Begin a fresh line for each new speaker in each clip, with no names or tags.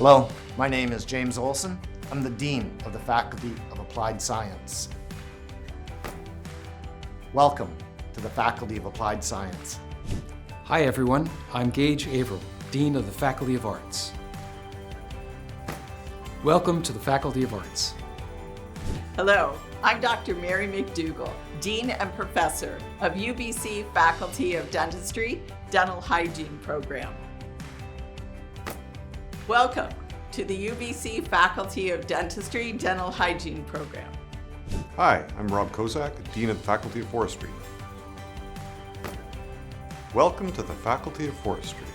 Hello, my name is James Olson. I'm the Dean of the Faculty of Applied Science. Welcome to the Faculty of Applied Science.
Hi everyone, I'm Gage Averill, Dean of the Faculty of Arts. Welcome to the Faculty of Arts.
Hello, I'm Dr. Mary McDougall, Dean and Professor of UBC Faculty of Dentistry, Dental Hygiene Program. Welcome to the UBC Faculty of Dentistry, Dental Hygiene Program.
Hi, I'm Rob Kozak, Dean of the Faculty of Forestry. Welcome to the Faculty of Forestry.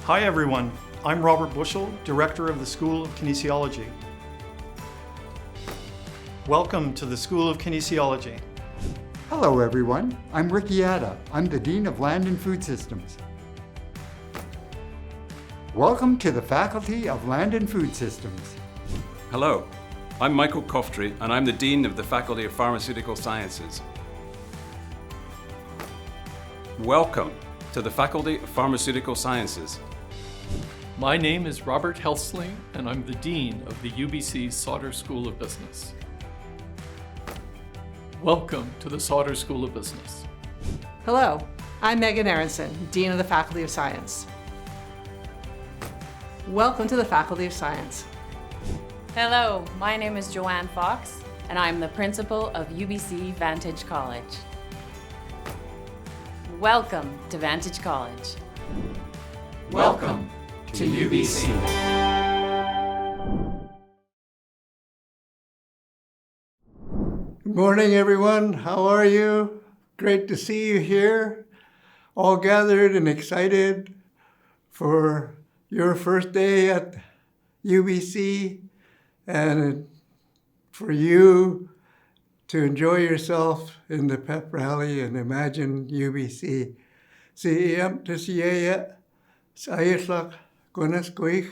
Hi everyone, I'm Robert Bushell, Director of the School of Kinesiology. Welcome to the School of Kinesiology.
Hello everyone, I'm Ricky Atta. I'm the Dean of Land and Food Systems. Welcome to the Faculty of Land and Food Systems.
Hello, I'm Michael Coftry and I'm the Dean of the Faculty of Pharmaceutical Sciences. Welcome to the Faculty of Pharmaceutical Sciences.
My name is Robert Helsling and I'm the Dean of the UBC Sauder School of Business. Welcome to the Sauder School of Business.
Hello, I'm Megan Aronson, Dean of the Faculty of Science. Welcome to the Faculty of Science.
Hello, my name is Joanne Fox, and I'm the principal of UBC Vantage College. Welcome to Vantage College.
Welcome to UBC.
Good morning, everyone. How are you? Great to see you here, all gathered and excited for your first day at UBC and for you to enjoy yourself in the Pep Rally and Imagine UBC. CEM to CEA, Sayeslak, Gonesquich,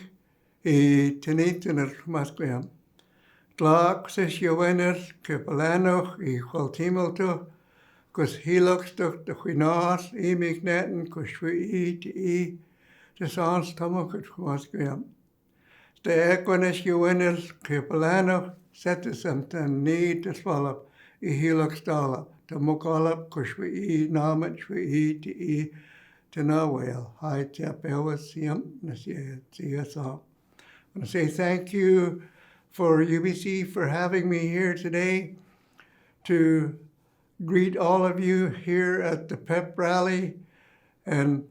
Tenituner Masqueam. Clark says you winners, Kepalano, Qualtimilto, Cos Heloxtok, the Huinas, Mignetten, Coshui, T. The Sans Tomokat Masqueam. The Equines you winners, Kepalano, set to something need to swallow, Heloxtala, to Mokalap, Coshui, Namat, Shui, T. To Nawale, Hi Tap Ellis, Siam, CSO. I want to say thank you for UBC for having me here today to greet all of you here at the Pep Rally. And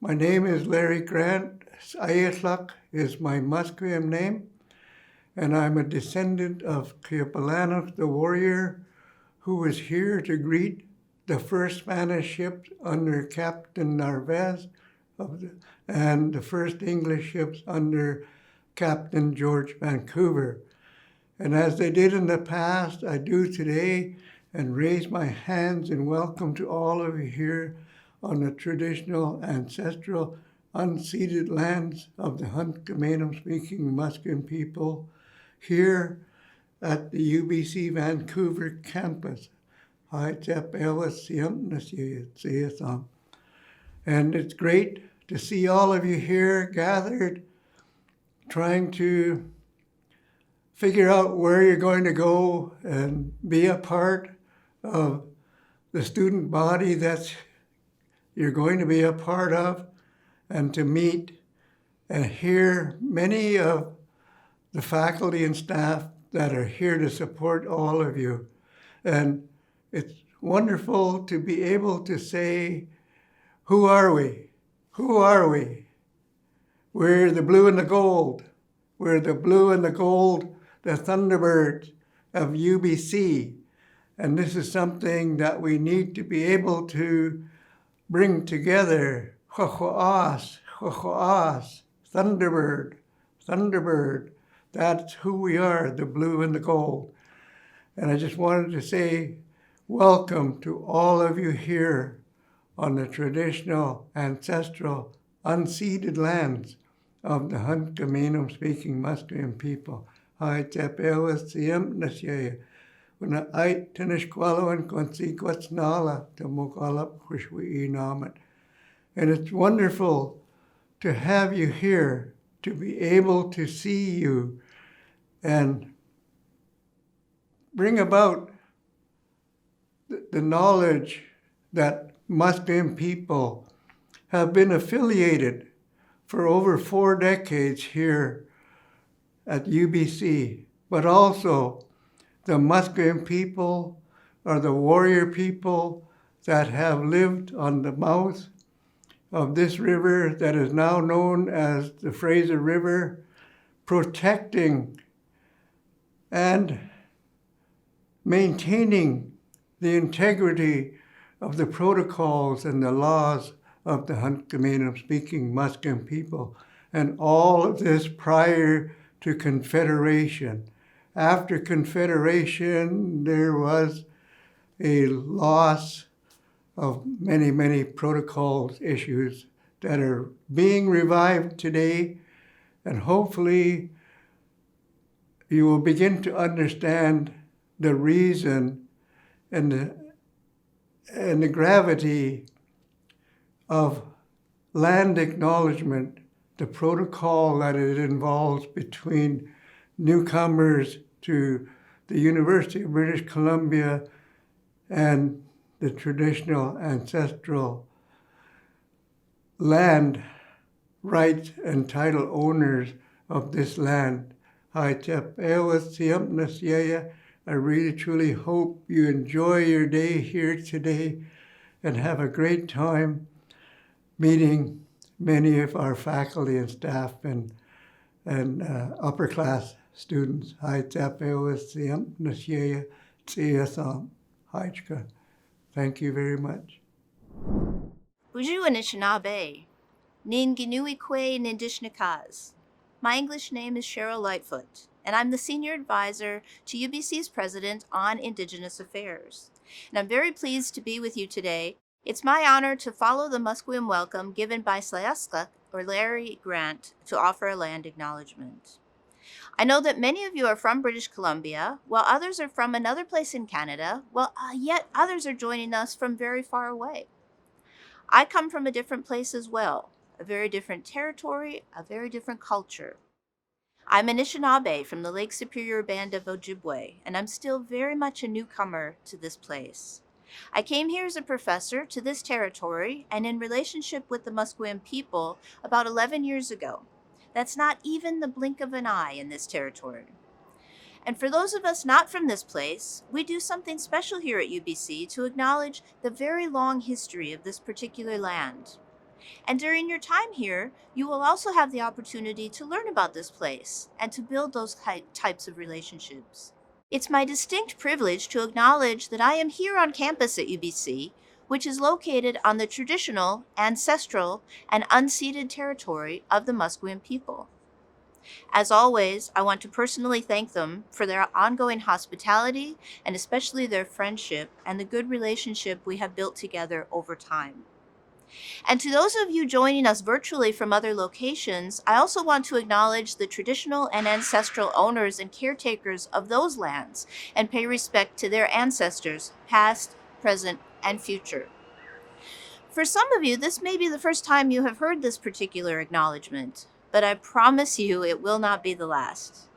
my name is Larry Grant. Sayeslak is my Musqueam name. And I'm a descendant of Keopalanos, the warrior, who was here to greet the first Spanish ships under Captain Narvaez and the first English ships under Captain George Vancouver. And as they did in the past, I do today and raise my hands in welcome to all of you here on the traditional, ancestral, unceded lands of the Hunkamanum-speaking Musqueam people here at the UBC Vancouver campus. And it's great to see all of you here gathered, trying to figure out where you're going to go and be a part of the student body that you're going to be a part of, and to meet and hear many of the faculty and staff that are here to support all of you. And it's wonderful to be able to say, who are we? Who are we? We're the blue and the gold. We're the blue and the gold, the Thunderbirds of UBC. And this is something that we need to be able to bring together. Thunderbird, Thunderbird. That's who we are, the blue and the gold. And I just wanted to say welcome to all of you here on the traditional, ancestral, unceded lands of the Hunkamanum-speaking Musqueam people. Hi, Tepewas, Siem, Nasye. When I tinish qualoan consequence nala to mokalap kushwi namat. And it's wonderful to have you here to be able to see you and bring about the knowledge that Musqueam people have been affiliated for over 4 decades here at UBC, but also the Musqueam people are the warrior people that have lived on the mouth of this river that is now known as the Fraser River, protecting and maintaining the integrity of the protocols and the laws of the Hunkaminam-speaking Musqueam people, and all of this prior to Confederation. After Confederation, there was a loss of many, many protocols issues that are being revived today, and hopefully you will begin to understand the reason and the gravity of land acknowledgement, the protocol that it involves between newcomers to the University of British Columbia and the traditional ancestral land rights and title owners of this land. I really truly hope you enjoy your day here today and have a great time meeting many of our faculty and staff and upper class students. Thank you very much.
Bonjour Anishinaabe. Ninginuikwe Nindishnikaz. My English name is Cheryl Lightfoot, and I'm the Senior Advisor to UBC's President on Indigenous Affairs. And I'm very pleased to be with you today. It's my honor to follow the Musqueam welcome given by Slayaskak, or Larry Grant, to offer a land acknowledgement. I know that many of you are from British Columbia, while others are from another place in Canada, yet others are joining us from very far away. I come from a different place as well, a very different territory, a very different culture. I'm Anishinaabe from the Lake Superior Band of Ojibwe, and I'm still very much a newcomer to this place. I came here as a professor to this territory and in relationship with the Musqueam people about 11 years ago. That's not even the blink of an eye in this territory. And for those of us not from this place, we do something special here at UBC to acknowledge the very long history of this particular land. And during your time here, you will also have the opportunity to learn about this place and to build those types of relationships. It's my distinct privilege to acknowledge that I am here on campus at UBC, which is located on the traditional, ancestral, and unceded territory of the Musqueam people. As always, I want to personally thank them for their ongoing hospitality and especially their friendship and the good relationship we have built together over time. And to those of you joining us virtually from other locations, I also want to acknowledge the traditional and ancestral owners and caretakers of those lands and pay respect to their ancestors, past, present, and future. For some of you, this may be the first time you have heard this particular acknowledgement, but I promise you it will not be the last.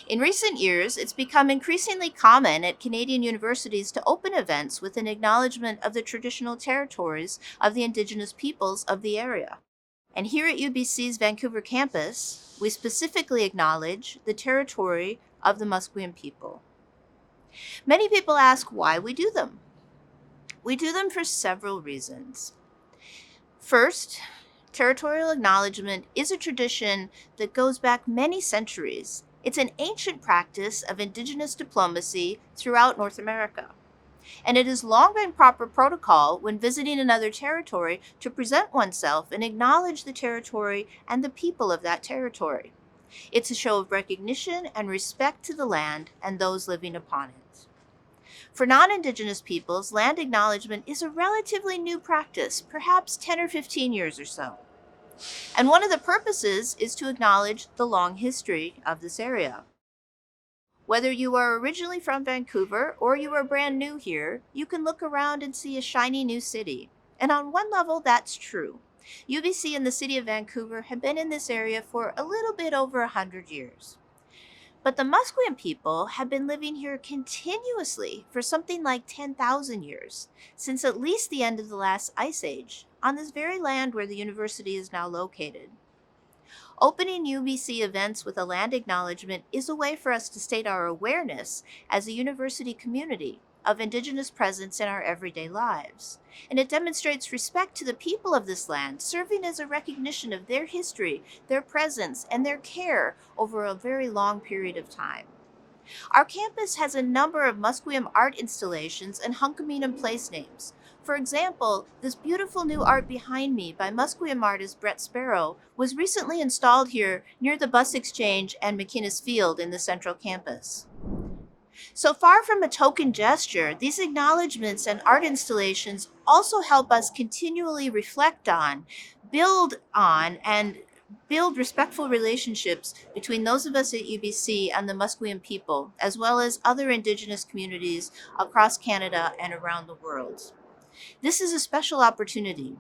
In recent years, it's become increasingly common at Canadian universities to open events with an acknowledgement of the traditional territories of the Indigenous peoples of the area. And here at UBC's Vancouver campus, we specifically acknowledge the territory of the Musqueam people. Many people ask why we do them. We do them for several reasons. First, territorial acknowledgement is a tradition that goes back many centuries. It's an ancient practice of Indigenous diplomacy throughout North America. And it has long been proper protocol when visiting another territory to present oneself and acknowledge the territory and the people of that territory. It's a show of recognition and respect to the land and those living upon it. For non-Indigenous peoples, land acknowledgement is a relatively new practice, perhaps 10 or 15 years or so. And one of the purposes is to acknowledge the long history of this area. Whether you are originally from Vancouver or you are brand new here, you can look around and see a shiny new city. And on one level, that's true. UBC and the city of Vancouver have been in this area for a little bit over 100 years. But the Musqueam people have been living here continuously for something like 10,000 years, since at least the end of the last ice age, on this very land where the university is now located. Opening UBC events with a land acknowledgement is a way for us to state our awareness as a university community of Indigenous presence in our everyday lives. And it demonstrates respect to the people of this land, serving as a recognition of their history, their presence, and their care over a very long period of time. Our campus has a number of Musqueam art installations and Hunkaminam place names. For example, this beautiful new art behind me by Musqueam artist Brett Sparrow was recently installed here near the bus exchange and McInnes Field in the central campus. So far from a token gesture, these acknowledgements and art installations also help us continually reflect on, and build respectful relationships between those of us at UBC and the Musqueam people, as well as other Indigenous communities across Canada and around the world. This is a special opportunity.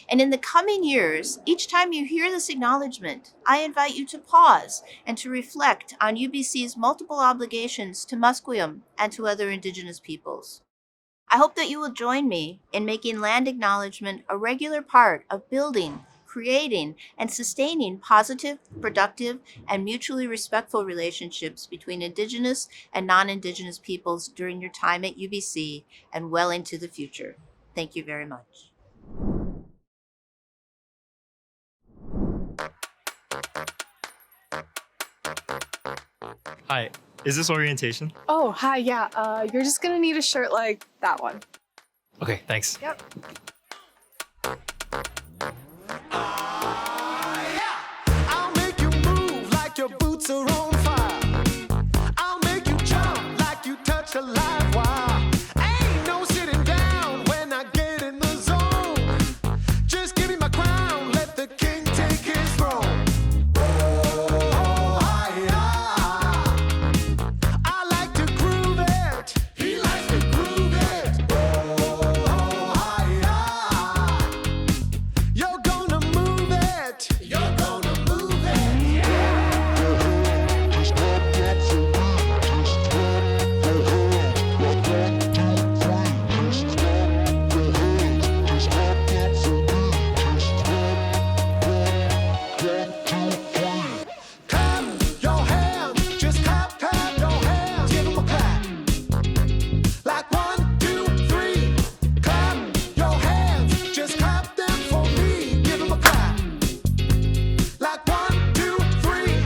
And in the coming years, each time you hear this acknowledgement, I invite you to pause and to reflect on UBC's multiple obligations to Musqueam and to other Indigenous peoples. I hope that you will join me in making land acknowledgement a regular part of building, creating, and sustaining positive, productive, and mutually respectful relationships between Indigenous and non-Indigenous peoples during your time at UBC and well into the future. Thank you very much.
Hi, is this orientation?
Oh, hi, yeah. You're just gonna need a shirt like that one.
Okay, thanks.
Yep.
I'll make you move like your boots are on fire. I'll make you jump like you touch a live wire. Ain't no sitting down when I get in the zone. Just give me my crown, let the king take his throne. I like to groove it. He likes to groove it. You're gonna move it. You're gonna move it. Clap your hands, just clap your hands, give 'em a clap. Like 1, 2, 3. Clap your hands, just clap them for me, give 'em a clap. Like 1, 2, 3.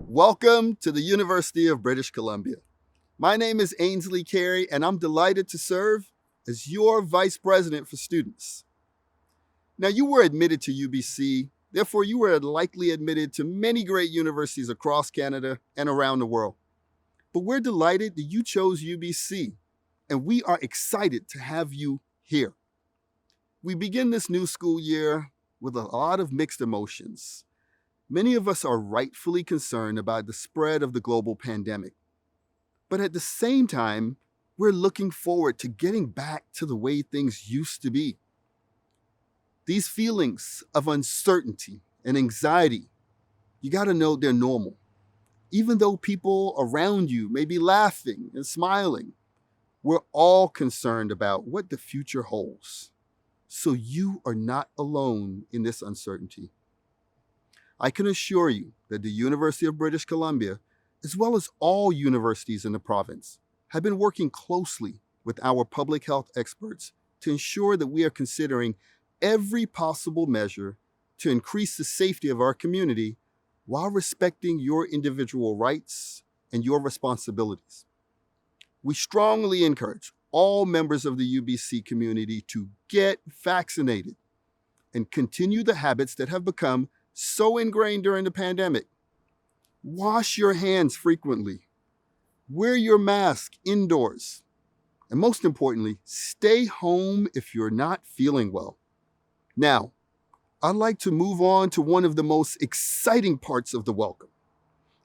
Welcome to the University of British Columbia. My name is Ainsley Carey, and I'm delighted to serve as your Vice President for Students. Now, you were admitted to UBC, therefore you were likely admitted to many great universities across Canada and around the world. But we're delighted that you chose UBC, and we are excited to have you here. We begin this new school year with a lot of mixed emotions. Many of us are rightfully concerned about the spread of the global pandemic. But at the same time, we're looking forward to getting back to the way things used to be. These feelings of uncertainty and anxiety, you gotta know they're normal. Even though people around you may be laughing and smiling, we're all concerned about what the future holds. So you are not alone in this uncertainty. I can assure you that the University of British Columbia, as well as all universities in the province, have been working closely with our public health experts to ensure that we are considering every possible measure to increase the safety of our community while respecting your individual rights and your responsibilities. We strongly encourage all members of the UBC community to get vaccinated and continue the habits that have become so ingrained during the pandemic. Wash your hands frequently. Wear your mask indoors. And most importantly, stay home if you're not feeling well. Now, I'd like to move on to one of the most exciting parts of the welcome,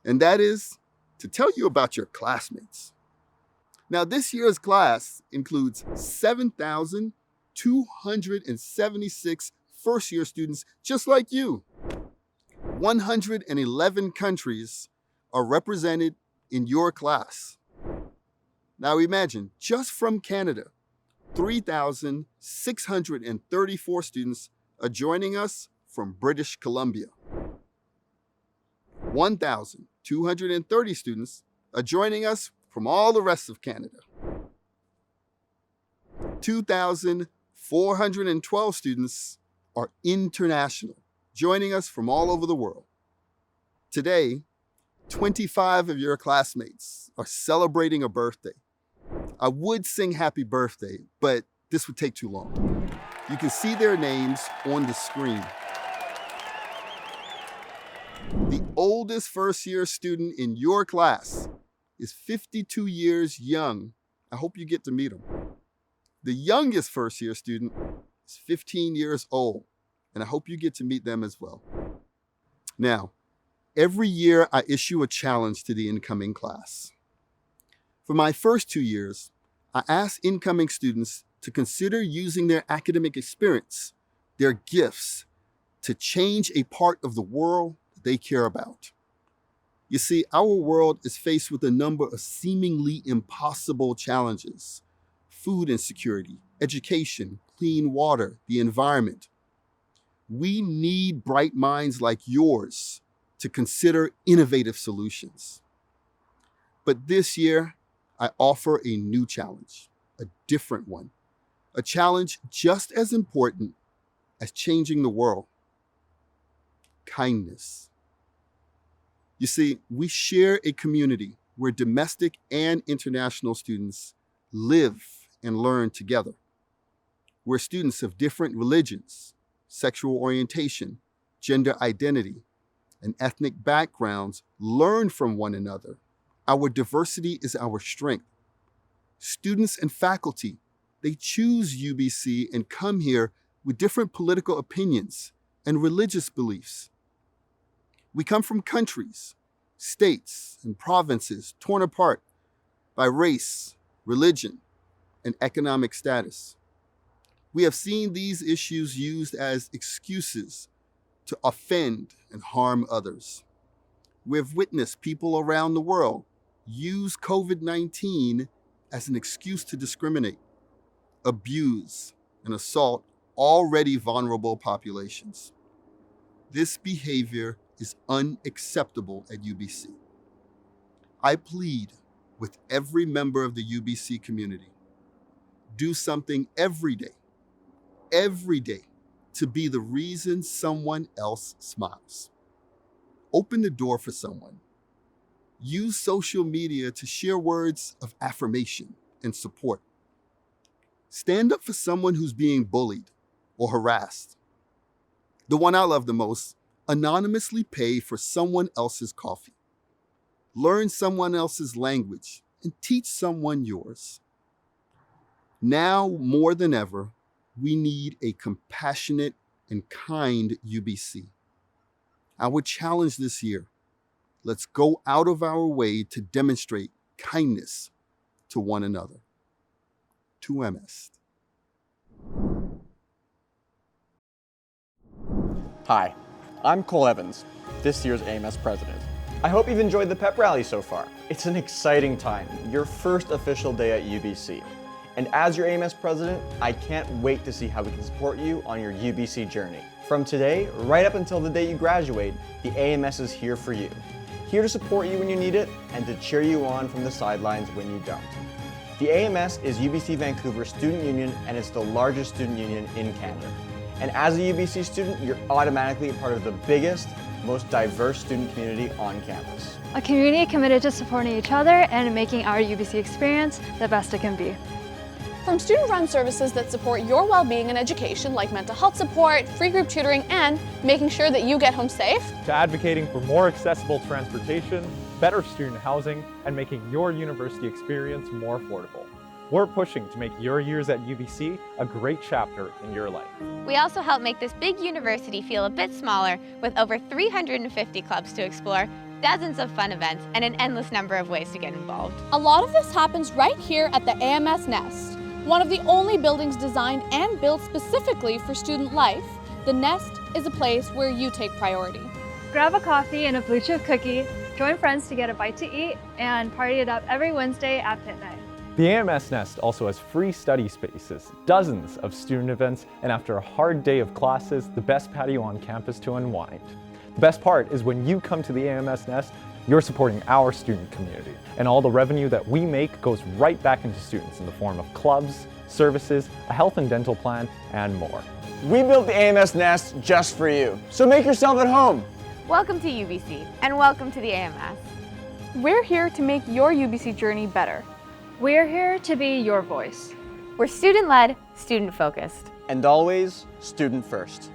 and that is to tell you about your classmates. Now, this year's class includes 7,276 first-year students just like you. 111 countries are represented in your class. Now imagine, just from Canada, 3,634 students are joining us from British Columbia. 1,230 students are joining us from all the rest of Canada. 2,412 students are international, joining us from all over the world. Today, 25 of your classmates are celebrating a birthday. I would sing happy birthday, but this would take too long. You can see their names on the screen. The oldest first-year student in your class is 52 years young. I hope you get to meet him. The youngest first-year student is 15 years old, and I hope you get to meet them as well. Now, every year I issue a challenge to the incoming class. For my first 2 years, I asked incoming students to consider using their academic experience, their gifts, to change a part of the world that they care about. You see, our world is faced with a number of seemingly impossible challenges: food insecurity, education, clean water, the environment. We need bright minds like yours to consider innovative solutions. But this year, I offer a new challenge, a different one, a challenge just as important as changing the world: kindness. You see, we share a community where domestic and international students live and learn together, where students of different religions, sexual orientation, gender identity, and ethnic backgrounds learn from one another. Our diversity is our strength. Students and faculty, they choose UBC and come here with different political opinions and religious beliefs. We come from countries, states, and provinces torn apart by race, religion, and economic status. We have seen these issues used as excuses to offend and harm others. We have witnessed people around the world use COVID-19 as an excuse to discriminate, abuse, and assault already vulnerable populations. This behavior is unacceptable at UBC. I plead with every member of the UBC community: do something every day to be the reason someone else smiles. Open the door for someone. Use social media to share words of affirmation and support. Stand up for someone who's being bullied or harassed. The one I love the most: anonymously pay for someone else's coffee. Learn someone else's language and teach someone yours. Now more than ever, we need a compassionate and kind UBC. Our challenge this year: let's go out of our way to demonstrate kindness to one another. Tu est.
Hi, I'm Cole Evans, this year's AMS president. I hope you've enjoyed the Pep Rally so far. It's an exciting time, your first official day at UBC. And as your AMS president, I can't wait to see how we can support you on your UBC journey. From today, right up until the day you graduate, the AMS is here for you. Here to support you when you need it and to cheer you on from the sidelines when you don't. The AMS is UBC Vancouver student union, and it's the largest student union in Canada. And as a UBC student, you're automatically a part of the biggest, most diverse student community on campus.
A community committed to supporting each other and making our UBC experience the best it can be. From student-run services that support your well-being and education, like mental health support, free group tutoring, and making sure that you get home safe,
to advocating for more accessible transportation, better student housing, and making your university experience more affordable. We're pushing to make your years at UBC a great chapter in your life.
We also help make this big university feel a bit smaller with over 350 clubs to explore, dozens of fun events, and an endless number of ways to get involved.
a lot of this happens right here at the AMS Nest, one of the only buildings designed and built specifically for student life. The Nest is a place where you take priority.
Grab a coffee and a blue chip cookie, join friends to get a bite to eat, and party it up every Wednesday at Pit Night.
The AMS Nest also has free study spaces, dozens of student events, and after a hard day of classes, the best patio on campus to unwind. The best part is when you come to the AMS Nest, you're supporting our student community, and all the revenue that we make goes right back into students in the form of clubs, services, a health and dental plan, and more.
We built the AMS Nest just for you, so make yourself at home.
Welcome to UBC, and welcome to the AMS.
We're here to make your UBC journey better.
We're here to be your voice.
We're student-led, student-focused.
And always student first.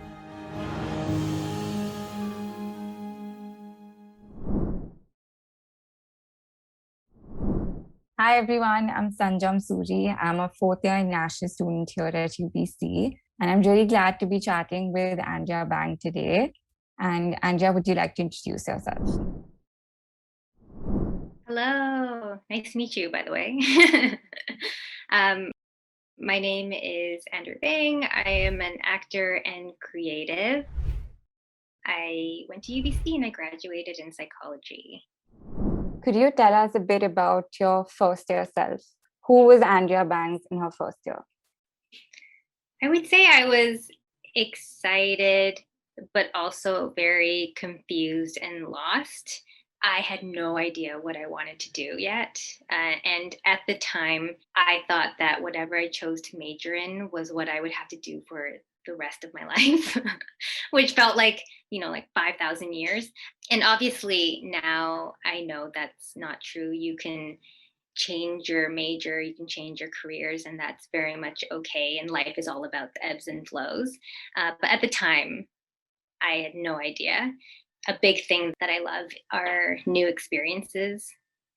Hi everyone, I'm Sanjam Suri. I'm a fourth year international student here at UBC, and I'm really glad to be chatting with Andrea Bang today. And Andrea, would you like to introduce yourself?
Hello, nice to meet you, by the way. My name is Andrea Bang. I am an actor and creative. I went to UBC and I graduated in psychology.
Could you tell us a bit about your first year self? Who was Andrea Bangs in her first year?
I would say I was excited, but also very confused and lost. I had no idea what I wanted to do yet. And at the time, I thought that whatever I chose to major in was what I would have to do for the rest of my life, which felt like, like 5,000 years. And obviously now I know that's not true. You can change your major, you can change your careers, and that's very much okay. And life is all about the ebbs and flows. But at the time, I had no idea. A big thing that I love are new experiences.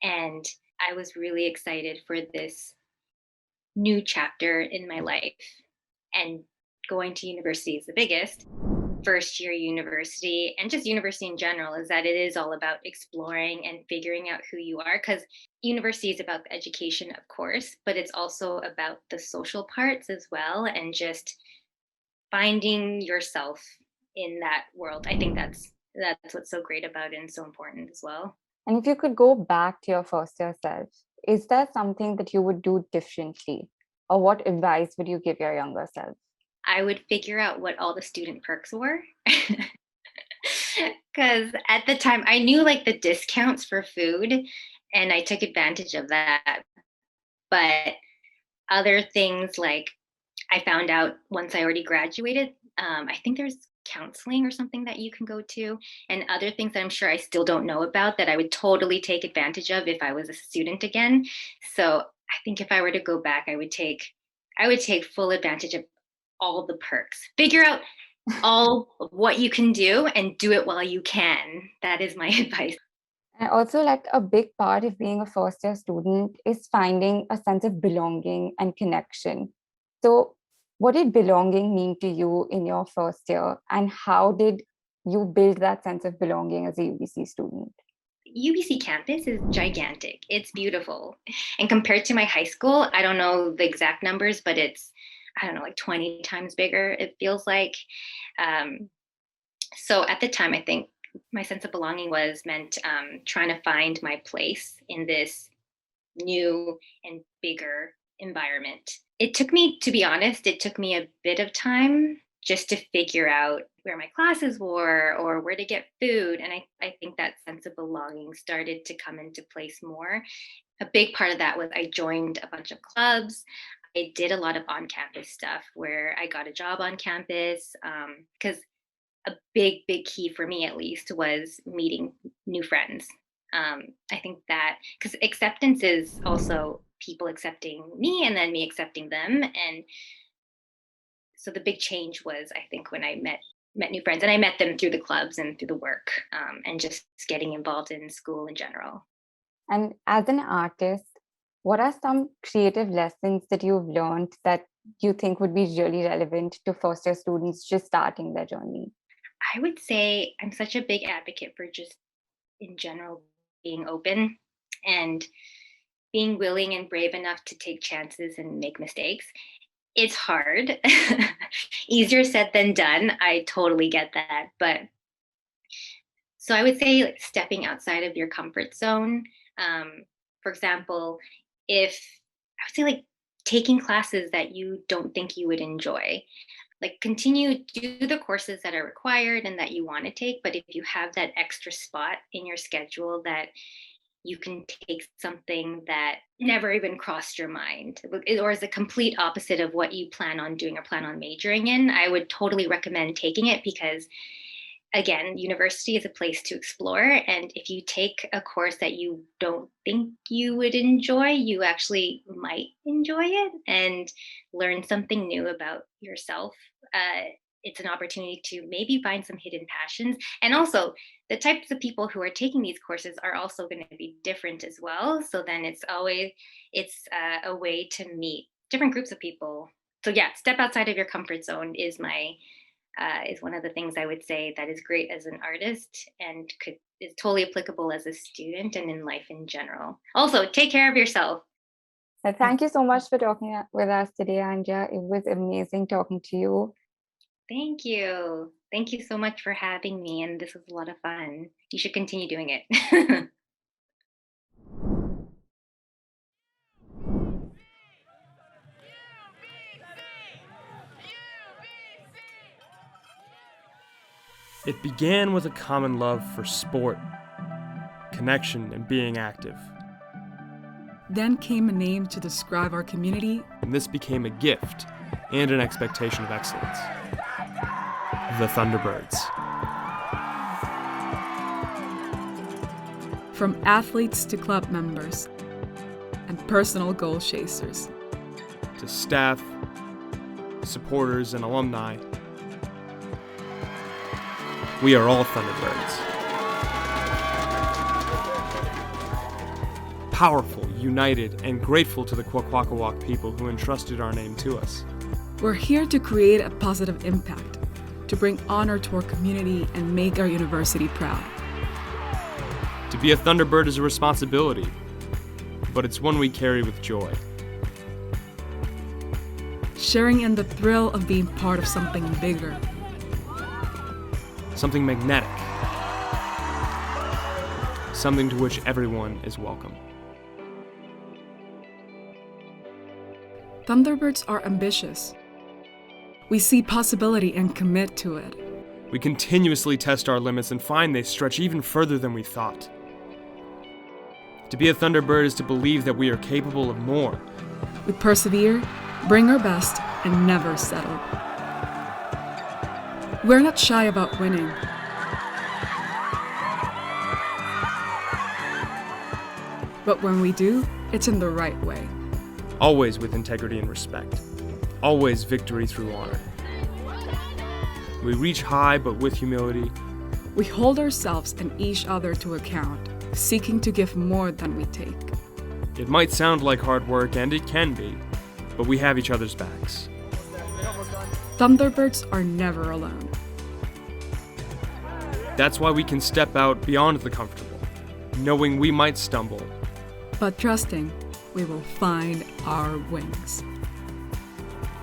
And I was really excited for this new chapter in my life. And going to university is the biggest. First year university, and just university in general, is that it is all about exploring and figuring out who you are, because university is about the education, of course, but it's also about the social parts as well, and just finding yourself in that world. I think that's what's so great about it and so important as well.
And if you could go back to your first year self, is there something that you would do differently? Or what advice would you give your younger self?
I would figure out what all the student perks were. Because at the time I knew like the discounts for food and I took advantage of that. But other things, like I found out once I already graduated, I think there's counseling or something that you can go to, and other things that I'm sure I still don't know about that I would totally take advantage of if I was a student again. So I think if I were to go back, I would take full advantage of all the perks. Figure out all of what you can do and do it while you can. That is my advice.
And also, like, a big part of being a first year student is finding a sense of belonging and connection. So what did belonging mean to you in your first year, and how did you build that sense of belonging as a UBC student?
UBC campus is gigantic. It's beautiful. And compared to my high school, I don't know the exact numbers, but it's, I don't know, like 20 times bigger, it feels like. So at the time, I think my sense of belonging was meant trying to find my place in this new and bigger environment. It took me, to be honest, it took me a bit of time just to figure out where my classes were or where to get food. And I think that sense of belonging started to come into place more. A big part of that was I joined a bunch of clubs. I did a lot of on-campus stuff where I got a job on campus, because a big key for me, at least, was meeting new friends. I think that because acceptance is also people accepting me and then me accepting them. And so the big change was, I think, when I met new friends, and I met them through the clubs and through the work, and just getting involved in school in general.
And as an artist, what are some creative lessons that you've learned that you think would be really relevant to first year students just starting their journey?
I would say I'm such a big advocate for just in general being open and being willing and brave enough to take chances and make mistakes. It's hard. Easier said than done. I totally get that. But so I would say like, stepping outside of your comfort zone. For example, I would say like taking classes that you don't think you would enjoy. Like do the courses that are required and that you want to take. But if you have that extra spot in your schedule that you can take something that never even crossed your mind or is the complete opposite of what you plan on doing or plan on majoring in, I would totally recommend taking it because, again, university is a place to explore. And if you take a course that you don't think you would enjoy, you actually might enjoy it and learn something new about yourself. It's an opportunity to maybe find some hidden passions. And also, the types of people who are taking these courses are also going to be different as well. So then it's a way to meet different groups of people. So yeah, step outside of your comfort zone is one of the things I would say that is great as an artist and is totally applicable as a student and in life in general. Also, take care of yourself.
Thank you so much for talking with us today, Anja. It was amazing talking to you.
Thank you. Thank you so much for having me. And this was a lot of fun. You should continue doing it.
It began with a common love for sport, connection, and being active.
Then came a name to describe our community.
And this became a gift and an expectation of excellence. The Thunderbirds.
From athletes to club members and personal goal chasers.
To staff, supporters, and alumni. We are all Thunderbirds. Powerful, united, and grateful to the Kwakwaka'wakw people who entrusted our name to us.
We're here to create a positive impact, to bring honor to our community and make our university proud.
To be a Thunderbird is a responsibility, but it's one we carry with joy.
Sharing in the thrill of being part of something bigger.
Something magnetic. Something to which everyone is welcome.
Thunderbirds are ambitious. We see possibility and commit to it.
We continuously test our limits and find they stretch even further than we thought. To be a Thunderbird is to believe that we are capable of more.
We persevere, bring our best, and never settle. We're not shy about winning. But when we do, it's in the right way.
Always with integrity and respect. Always victory through honor. We reach high, but with humility.
We hold ourselves and each other to account, seeking to give more than we take.
It might sound like hard work, and it can be, but we have each other's backs.
Thunderbirds are never alone.
That's why we can step out beyond the comfortable, knowing we might stumble,
but trusting we will find our wings.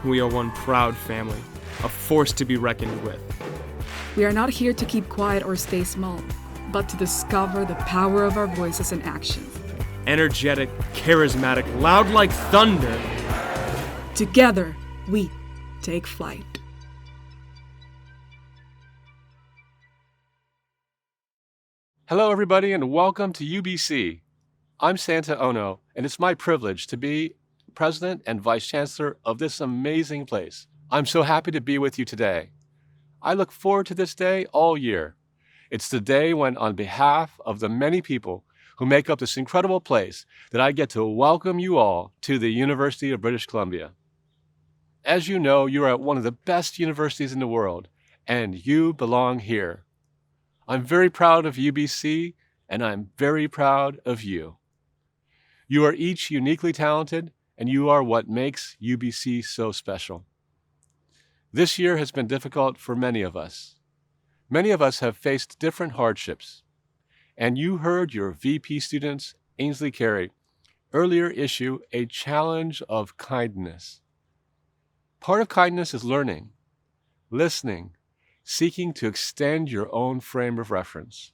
We are one proud family, a force to be reckoned with.
We are not here to keep quiet or stay small, but to discover the power of our voices in action.
Energetic, charismatic, loud like thunder.
Together, we take flight.
Hello, everybody, and welcome to UBC. I'm Santa Ono, and it's my privilege to be President and Vice Chancellor of this amazing place. I'm so happy to be with you today. I look forward to this day all year. It's the day when, on behalf of the many people who who make up this incredible place that I get to welcome you all to the University of British Columbia. As you know, you are at one of the best universities in the world, and you belong here. I'm very proud of UBC, and I'm very proud of you. You are each uniquely talented, and you are what makes UBC so special. This year has been difficult for many of us. Many of us have faced different hardships, and you heard your VP students, Ainsley Carey, earlier issue a challenge of kindness. Part of kindness is learning, listening, seeking to extend your own frame of reference.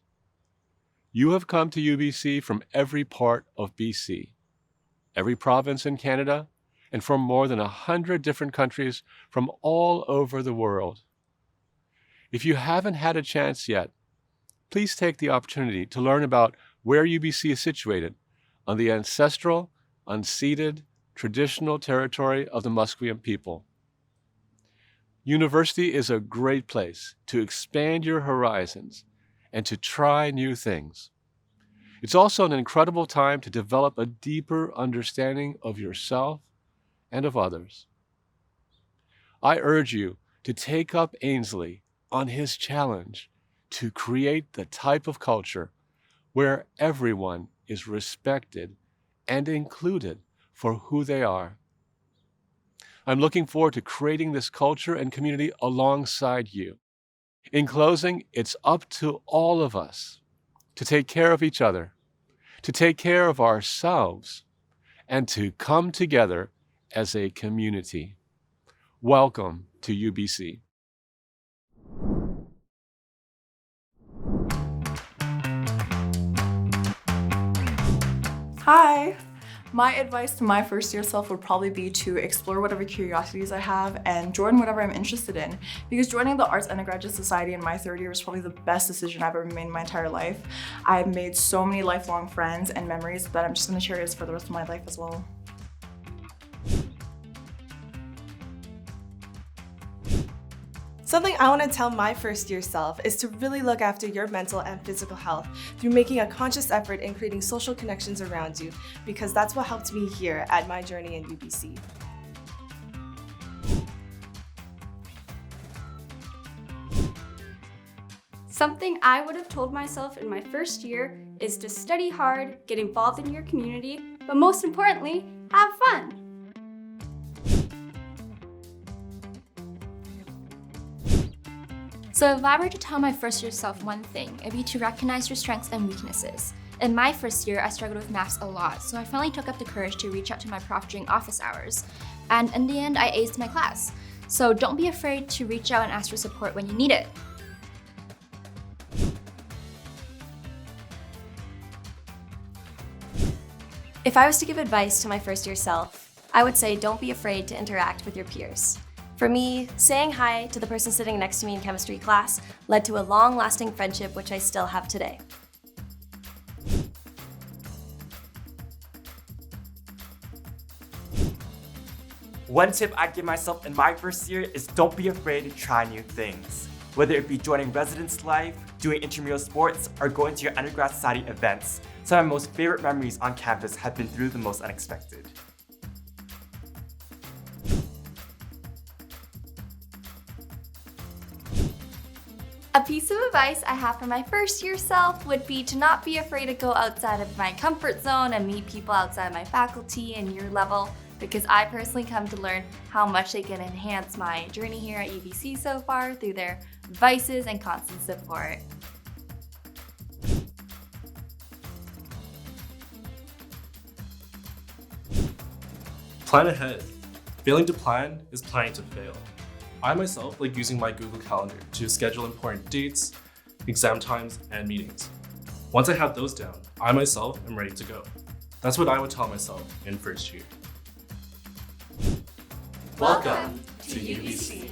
You have come to UBC from every part of BC, every province in Canada, and from more than 100 different countries from all over the world. If you haven't had a chance yet, please take the opportunity to learn about where UBC is situated on the ancestral, unceded, traditional territory of the Musqueam people. University is a great place to expand your horizons and to try new things. It's also an incredible time to develop a deeper understanding of yourself and of others. I urge you to take up Ainsley on his challenge to create the type of culture where everyone is respected and included for who they are. I'm looking forward to creating this culture and community alongside you. In closing, it's up to all of us to take care of each other, to take care of ourselves, and to come together as a community. Welcome to UBC.
Hi! My advice to my first year self would probably be to explore whatever curiosities I have and join whatever I'm interested in. Because joining the Arts Undergraduate Society in my third year was probably the best decision I've ever made in my entire life. I've made so many lifelong friends and memories that I'm just going to cherish for the rest of my life as well.
Something I want to tell my first year self is to really look after your mental and physical health through making a conscious effort in creating social connections around you, because that's what helped me here at my journey in UBC.
Something I would have told myself in my first year is to study hard, get involved in your community, but most importantly, have fun.
So if I were to tell my first year self one thing, it'd be to recognize your strengths and weaknesses. In my first year, I struggled with maths a lot, so I finally took up the courage to reach out to my prof during office hours. And in the end, I aced my class. So don't be afraid to reach out and ask for support when you need it.
If I was to give advice to my first year self, I would say don't be afraid to interact with your peers. For me, saying hi to the person sitting next to me in chemistry class led to a long-lasting friendship which I still have today.
One tip I'd give myself in my first year is don't be afraid to try new things. Whether it be joining residence life, doing intramural sports, or going to your undergrad society events, some of my most favorite memories on campus have been through the most unexpected.
A piece of advice I have for my first year self would be to not be afraid to go outside of my comfort zone and meet people outside my faculty and year level, because I personally come to learn how much they can enhance my journey here at UBC so far through their advices and constant support.
Plan ahead. Failing to plan is planning to fail. I myself like using my Google Calendar to schedule important dates, exam times, and meetings. Once I have those down, I myself am ready to go. That's what I would tell myself in first year.
Welcome to UBC.